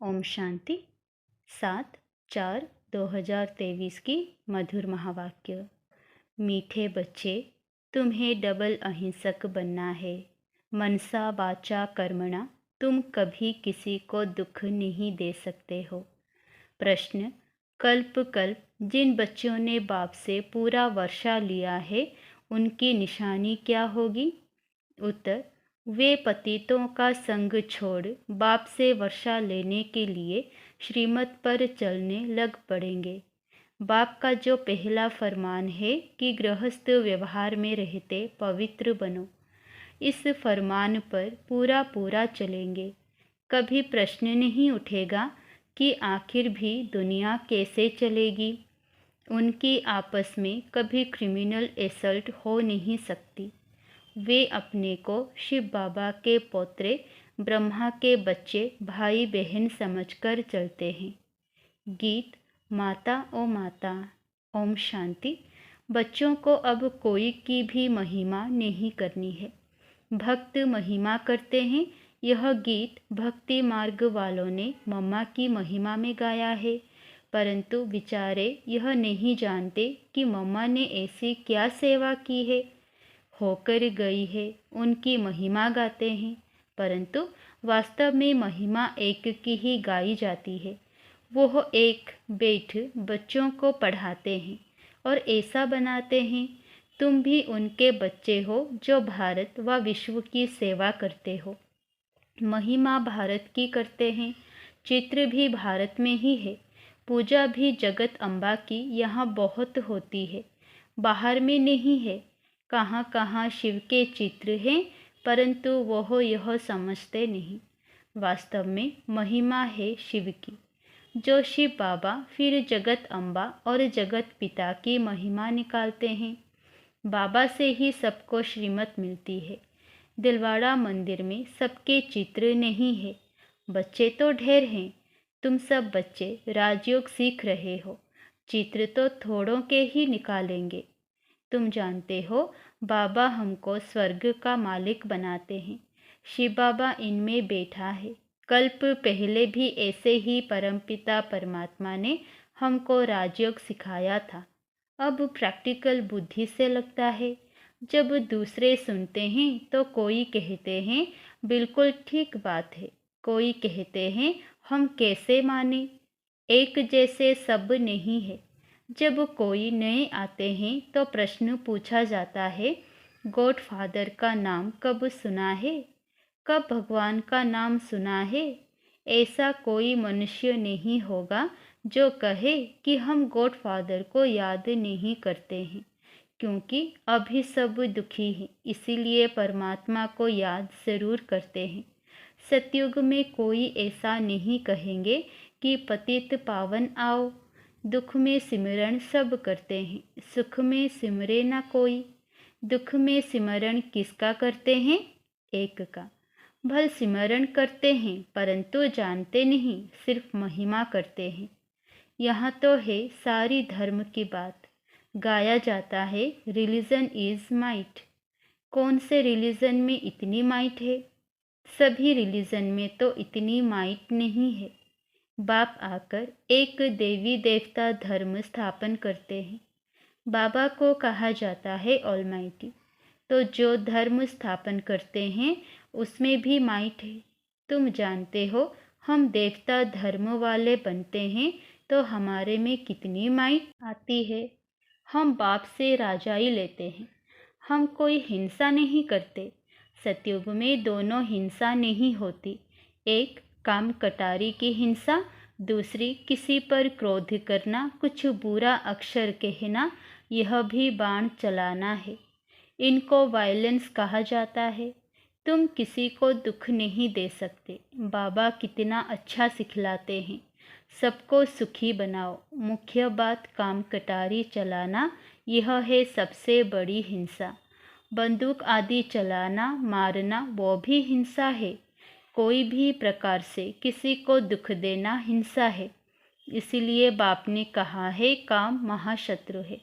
ओम शांति। 7/4/2023 की मधुर महावाक्य। मीठे बच्चे, तुम्हें डबल अहिंसक बनना है। मनसा वाचा कर्मणा तुम कभी किसी को दुख नहीं दे सकते हो। प्रश्न, कल्प कल्प जिन बच्चों ने बाप से पूरा वर्षा लिया है उनकी निशानी क्या होगी? उत्तर, वे पतितों का संग छोड़ बाप से वर्षा लेने के लिए श्रीमत पर चलने लग पड़ेंगे। बाप का जो पहला फरमान है कि गृहस्थ व्यवहार में रहते पवित्र बनो, इस फरमान पर पूरा पूरा चलेंगे। कभी प्रश्न नहीं उठेगा कि आखिर भी दुनिया कैसे चलेगी। उनकी आपस में कभी क्रिमिनल असल्ट हो नहीं सकती। वे अपने को शिव बाबा के पोत्रे, ब्रह्मा के बच्चे, भाई बहन समझकर चलते हैं। गीत। माता ओ माता। ओम शांति। बच्चों को अब कोई की भी महिमा नहीं करनी है, भक्त महिमा करते हैं। यह गीत भक्ति मार्ग वालों ने मम्मा की महिमा में गाया है, परंतु बेचारे यह नहीं जानते कि मम्मा ने ऐसी क्या सेवा की है, होकर गई है, उनकी महिमा गाते हैं। परंतु वास्तव में महिमा एक की ही गाई जाती है। वो एक बैठ बच्चों को पढ़ाते हैं और ऐसा बनाते हैं तुम भी उनके बच्चे हो जो भारत व विश्व की सेवा करते हो। महिमा भारत की करते हैं, चित्र भी भारत में ही है, पूजा भी जगत अम्बा की यहाँ बहुत होती है, बाहर में नहीं है। कहाँ कहाँ शिव के चित्र हैं, परंतु वह यह समझते नहीं। वास्तव में महिमा है शिव की, जो शिव बाबा फिर जगत अम्बा और जगत पिता की महिमा निकालते हैं। बाबा से ही सबको श्रीमत मिलती है। दिलवाड़ा मंदिर में सबके चित्र नहीं है, बच्चे तो ढेर हैं। तुम सब बच्चे राजयोग सीख रहे हो, चित्र तो थोड़ों के ही निकालेंगे। तुम जानते हो बाबा हमको स्वर्ग का मालिक बनाते हैं, शिव बाबा इनमें बैठा है। कल्प पहले भी ऐसे ही परमपिता परमात्मा ने हमको राजयोग सिखाया था। अब प्रैक्टिकल बुद्धि से लगता है। जब दूसरे सुनते हैं तो कोई कहते हैं बिल्कुल ठीक बात है, कोई कहते हैं हम कैसे माने, एक जैसे सब नहीं है। जब कोई नए आते हैं तो प्रश्न पूछा जाता है, गॉड फादर का नाम कब सुना है, कब भगवान का नाम सुना है? ऐसा कोई मनुष्य नहीं होगा जो कहे कि हम गॉड फादर को याद नहीं करते हैं, क्योंकि अभी सब दुखी हैं, इसीलिए परमात्मा को याद जरूर करते हैं। सतयुग में कोई ऐसा नहीं कहेंगे कि पतित पावन आओ। दुख में सिमरण सब करते हैं, सुख में सिमरे ना कोई। दुख में सिमरण किसका करते हैं? एक का। भल सिमरण करते हैं परंतु जानते नहीं, सिर्फ महिमा करते हैं। यहाँ तो है सारी धर्म की बात। गाया जाता है रिलीजन इज माइट। कौन से रिलीजन में इतनी माइट है? सभी रिलीजन में तो इतनी माइट नहीं है। बाप आकर एक देवी देवता धर्म स्थापन करते हैं। बाबा को कहा जाता है ऑलमाइटी। तो जो धर्म स्थापन करते हैं उसमें भी माइट है। तुम जानते हो हम देवता धर्म वाले बनते हैं तो हमारे में कितनी माइट आती है। हम बाप से राजाई लेते हैं, हम कोई हिंसा नहीं करते। सतयुग में दोनों हिंसा नहीं होती, एक काम कटारी की हिंसा, दूसरी किसी पर क्रोध करना, कुछ बुरा अक्षर कहना, यह भी बाण चलाना है। इनको वायलेंस कहा जाता है। तुम किसी को दुख नहीं दे सकते। बाबा कितना अच्छा सिखलाते हैं, सबको सुखी बनाओ। मुख्य बात काम कटारी चलाना, यह है सबसे बड़ी हिंसा। बंदूक आदि चलाना, मारना, वो भी हिंसा है। कोई भी प्रकार से किसी को दुख देना हिंसा है। इसीलिए बाप ने कहा है काम महाशत्रु है।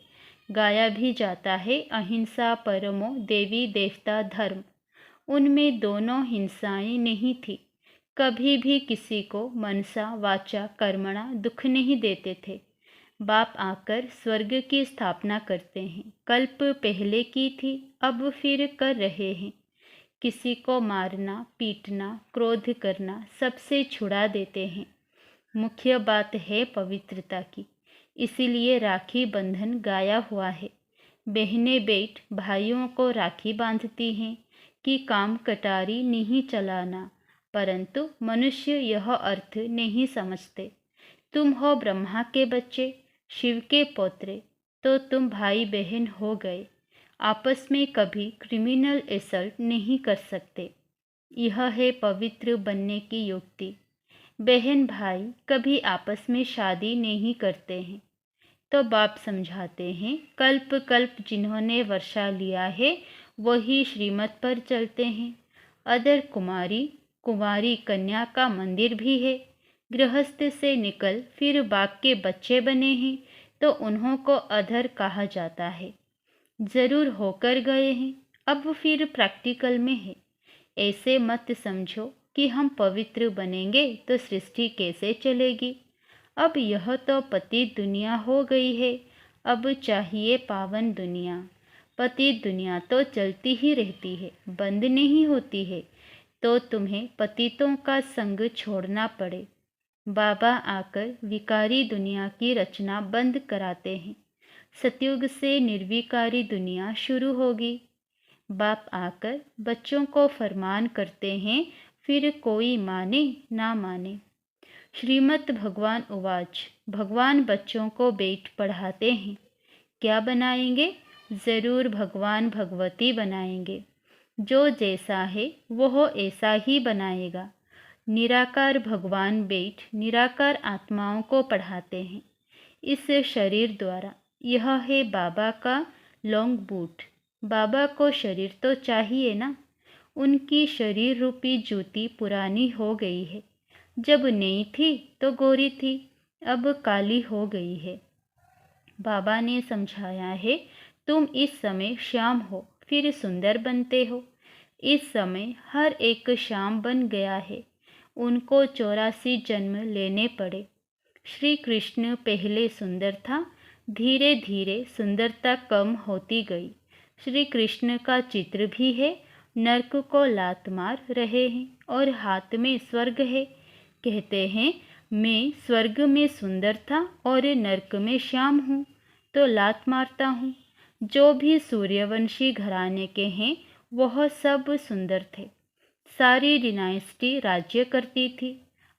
गाया भी जाता है अहिंसा परमो देवी देवता धर्म। उनमें दोनों हिंसाएं नहीं थी, कभी भी किसी को मनसा वाचा कर्मणा दुख नहीं देते थे। बाप आकर स्वर्ग की स्थापना करते हैं। कल्प पहले की थी, अब फिर कर रहे हैं। किसी को मारना, पीटना, क्रोध करना सबसे छुड़ा देते हैं। मुख्य बात है पवित्रता की, इसीलिए राखी बंधन गाया हुआ है। बहनें बेट भाइयों को राखी बांधती हैं कि काम कटारी नहीं चलाना, परंतु मनुष्य यह अर्थ नहीं समझते। तुम हो ब्रह्मा के बच्चे, शिव के पौत्रे, तो तुम भाई बहन हो गए। आपस में कभी क्रिमिनल असल्ट नहीं कर सकते। यह है पवित्र बनने की युक्ति। बहन भाई कभी आपस में शादी नहीं करते हैं। तो बाप समझाते हैं, कल्प कल्प जिन्होंने वर्षा लिया है वही श्रीमत पर चलते हैं। अदर कुमारी कन्या का मंदिर भी है। गृहस्थ से निकल फिर बाप के बच्चे बने हैं तो उन्हों को अधर कहा जाता है। जरूर होकर गए हैं, अब फिर प्रैक्टिकल में है। ऐसे मत समझो कि हम पवित्र बनेंगे तो सृष्टि कैसे चलेगी। अब यह तो पतित दुनिया हो गई है, अब चाहिए पावन दुनिया। पतित दुनिया तो चलती ही रहती है, बंद नहीं होती है, तो तुम्हें पतितों का संग छोड़ना पड़े। बाबा आकर विकारी दुनिया की रचना बंद कराते हैं। सतयुग से निर्विकारी दुनिया शुरू होगी। बाप आकर बच्चों को फरमान करते हैं, फिर कोई माने ना माने। श्रीमद् भगवान उवाच, भगवान बच्चों को बेट पढ़ाते हैं। क्या बनाएंगे? ज़रूर भगवान भगवती बनाएंगे। जो जैसा है वह ऐसा ही बनाएगा। निराकार भगवान बेट निराकार आत्माओं को पढ़ाते हैं इस शरीर द्वारा। यह है बाबा का लॉन्ग बूट। बाबा को शरीर तो चाहिए ना। उनकी शरीर रूपी जूती पुरानी हो गई है। जब नई थी तो गोरी थी, अब काली हो गई है। बाबा ने समझाया है, तुम इस समय श्याम हो, फिर सुंदर बनते हो। इस समय हर एक श्याम बन गया है। उनको 84 जन्म लेने पड़े। श्री कृष्ण पहले सुंदर था, धीरे धीरे सुंदरता कम होती गई। श्री कृष्ण का चित्र भी है। नरक को लात मार रहे हैं और हाथ में स्वर्ग है। कहते हैं, मैं स्वर्ग में सुंदर था और नरक में श्याम हूँ, तो लात मारता हूँ। जो भी सूर्यवंशी घराने के हैं वह सब सुंदर थे। सारी डिनाइस्टी राज्य करती थी।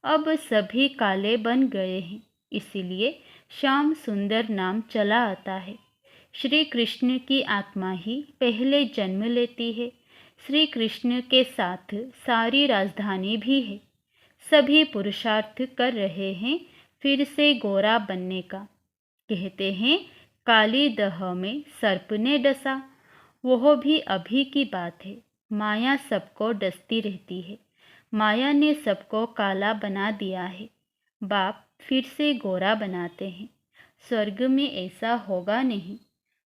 अब सभी काले बन गए हैं, इसीलिए श्याम सुंदर नाम चला आता है। श्री कृष्ण की आत्मा ही पहले जन्म लेती है। श्री कृष्ण के साथ सारी राजधानी भी है। सभी पुरुषार्थ कर रहे हैं फिर से गोरा बनने का। कहते हैं, काली दह में सर्प ने डसा। वह भी अभी की बात है। माया सबको डसती रहती है। माया ने सबको काला बना दिया है। बाप फिर से गोरा बनाते हैं। स्वर्ग में ऐसा होगा नहीं।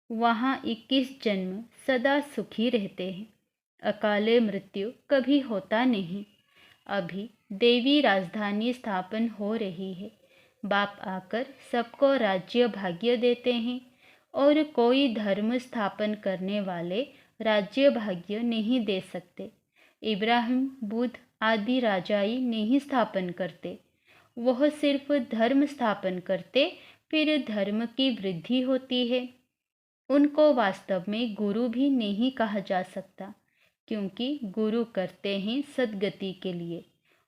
वहाँ 21 जन्म सदा सुखी रहते हैं। अकाले मृत्यु कभी होता नहीं। अभी देवी राजधानी स्थापन हो रही है। बाप आकर सबको राज्य भाग्य देते हैं और कोई धर्म स्थापन करने वाले राज्य भाग्य नहीं दे सकते। इब्राहिम, बुद्ध आदि राजाई नहीं स्थापन करते। वह सिर्फ धर्म स्थापन करते, फिर धर्म की वृद्धि होती है। उनको वास्तव में गुरु भी नहीं कहा जा सकता, क्योंकि गुरु करते हैं सद्गति के लिए।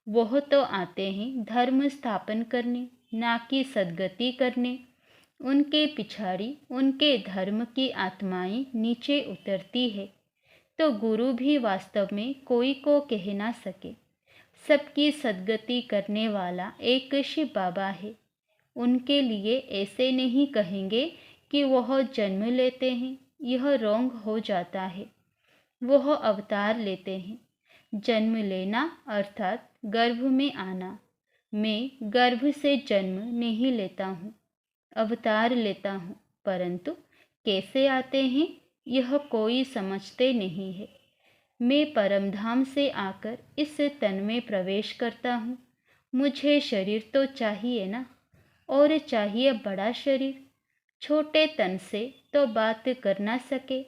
वह तो आते हैं धर्म स्थापन करने, ना कि सद्गति करने। उनके पिछाड़ी उनके धर्म की आत्माएं नीचे उतरती है, तो गुरु भी वास्तव में कोई को कह ना सके। सबकी सद्गति करने वाला एक शिव बाबा है। उनके लिए ऐसे नहीं कहेंगे कि वह जन्म लेते हैं, यह रोंग हो जाता है। वह अवतार लेते हैं। जन्म लेना अर्थात गर्भ में आना। मैं गर्भ से जन्म नहीं लेता हूँ, अवतार लेता हूँ, परंतु कैसे आते हैं यह कोई समझते नहीं है। मैं परमधाम से आकर इस तन में प्रवेश करता हूँ। मुझे शरीर तो चाहिए ना, और चाहिए बड़ा शरीर। छोटे तन से तो बात कर ना सके।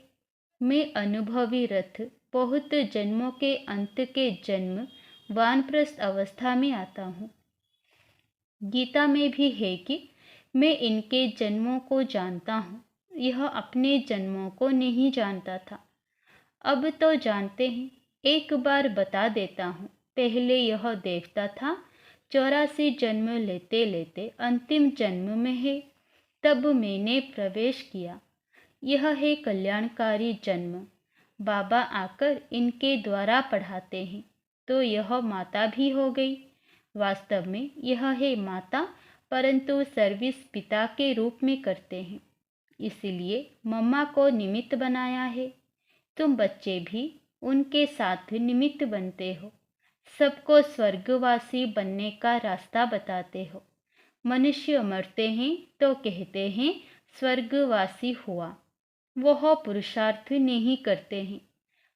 मैं अनुभवी रथ बहुत जन्मों के अंत के जन्म वानप्रस्थ अवस्था में आता हूँ। गीता में भी है कि मैं इनके जन्मों को जानता हूँ। यह अपने जन्मों को नहीं जानता था, अब तो जानते हैं। एक बार बता देता हूँ। पहले यह देखता था 84 जन्म लेते लेते अंतिम जन्म में है, तब मैंने प्रवेश किया। यह है कल्याणकारी जन्म। बाबा आकर इनके द्वारा पढ़ाते हैं, तो यह माता भी हो गई। वास्तव में यह है माता, परंतु सर्विस पिता के रूप में करते हैं, इसलिए मम्मा को निमित्त बनाया है। तुम बच्चे भी उनके साथ निमित्त बनते हो। सबको स्वर्गवासी बनने का रास्ता बताते हो। मनुष्य मरते हैं तो कहते हैं स्वर्गवासी हुआ। वह पुरुषार्थ नहीं करते हैं।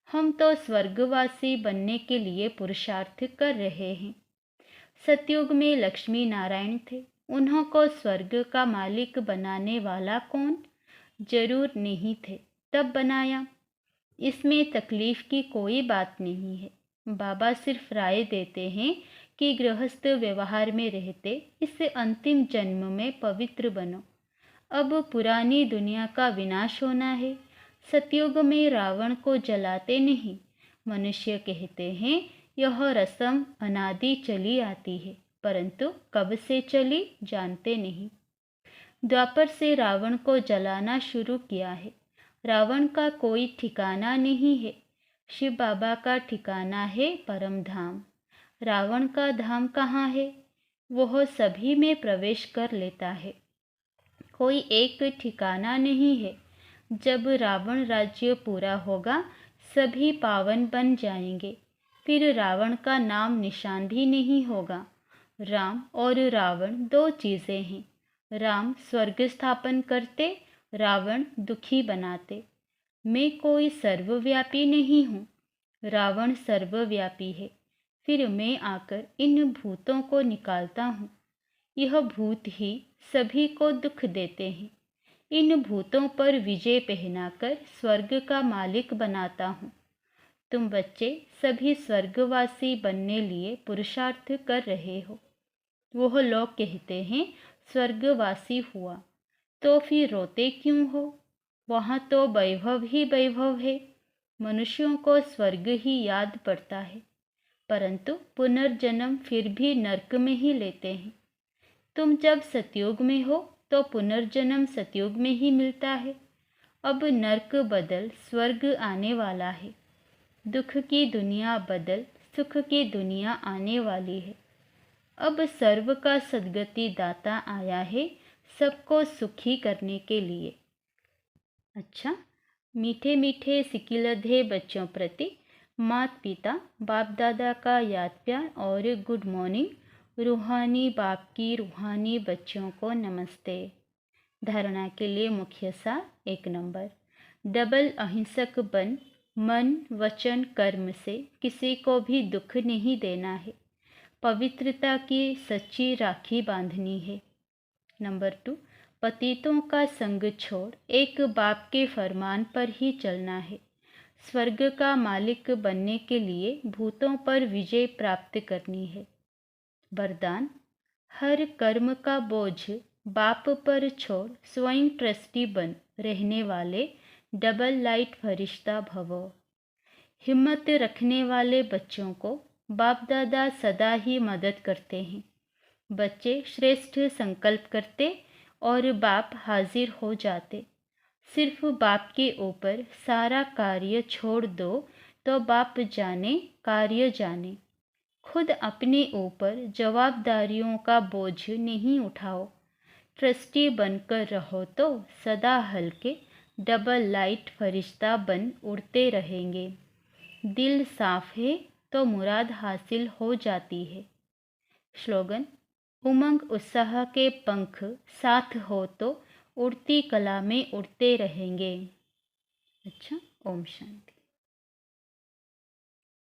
हम तो स्वर्गवासी बनने के लिए पुरुषार्थ कर रहे हैं। सतयुग में लक्ष्मी नारायण थे। उन्हों को स्वर्ग का मालिक बनाने वाला कौन? जरूर नहीं थे, तब बनाया। इसमें तकलीफ की कोई बात नहीं है। बाबा सिर्फ राय देते हैं कि गृहस्थ व्यवहार में रहते इस अंतिम जन्म में पवित्र बनो। अब पुरानी दुनिया का विनाश होना है। सतयुग में रावण को जलाते नहीं। मनुष्य कहते हैं यह रस्म अनादि चली आती है, परंतु कब से चली जानते नहीं। द्वापर से रावण को जलाना शुरू किया है। रावण का कोई ठिकाना नहीं है। शिव बाबा का ठिकाना है परम धाम। रावण का धाम कहाँ है? वह सभी में प्रवेश कर लेता है। कोई एक ठिकाना नहीं है। जब रावण राज्य पूरा होगा, सभी पावन बन जाएंगे। फिर रावण का नाम निशान भी नहीं होगा। राम और रावण दो चीज़ें हैं। राम स्वर्ग स्थापन करते, रावण दुखी बनाते। मैं कोई सर्वव्यापी नहीं हूँ। रावण सर्वव्यापी है। फिर मैं आकर इन भूतों को निकालता हूँ। यह भूत ही सभी को दुख देते हैं। इन भूतों पर विजय पहनाकर स्वर्ग का मालिक बनाता हूँ। तुम बच्चे सभी स्वर्गवासी बनने लिए पुरुषार्थ कर रहे हो। वह लोग कहते हैं स्वर्गवासी हुआ, तो फिर रोते क्यों हो? वहाँ तो वैभव ही वैभव है। मनुष्यों को स्वर्ग ही याद पड़ता है, परंतु पुनर्जन्म फिर भी नरक में ही लेते हैं। तुम जब सतयुग में हो तो पुनर्जन्म सतयुग में ही मिलता है। अब नरक बदल स्वर्ग आने वाला है। दुख की दुनिया बदल सुख की दुनिया आने वाली है। अब सर्व का सद्गति दाता आया है, सबको सुखी करने के लिए। अच्छा, मीठे मीठे सिकिलधे बच्चों प्रति माता पिता बाप दादा का याद प्यार और गुड मॉर्निंग। रूहानी बाप की रूहानी बच्चों को नमस्ते। धारणा के लिए मुख्य सार 1 नंबर, डबल अहिंसक बन मन वचन कर्म से किसी को भी दुख नहीं देना है। पवित्रता की सच्ची राखी बांधनी है। नंबर 2, पतितों का संग छोड़ एक बाप के फरमान पर ही चलना है। स्वर्ग का मालिक बनने के लिए भूतों पर विजय प्राप्त करनी है। वरदान, हर कर्म का बोझ बाप पर छोड़ स्वयं ट्रस्टी बन रहने वाले डबल लाइट फरिश्ता भवो। हिम्मत रखने वाले बच्चों को बाप दादा सदा ही मदद करते हैं। बच्चे श्रेष्ठ संकल्प करते और बाप हाजिर हो जाते। सिर्फ बाप के ऊपर सारा कार्य छोड़ दो तो बाप जाने कार्य जाने। खुद अपने ऊपर जवाबदारियों का बोझ नहीं उठाओ। ट्रस्टी बनकर रहो तो सदा हल्के डबल लाइट फरिश्ता बन उड़ते रहेंगे। दिल साफ है तो मुराद हासिल हो जाती है। स्लोगन, उमंग उत्साह के पंख साथ हो तो उड़ती कला में उड़ते रहेंगे। अच्छा, ओम शांति।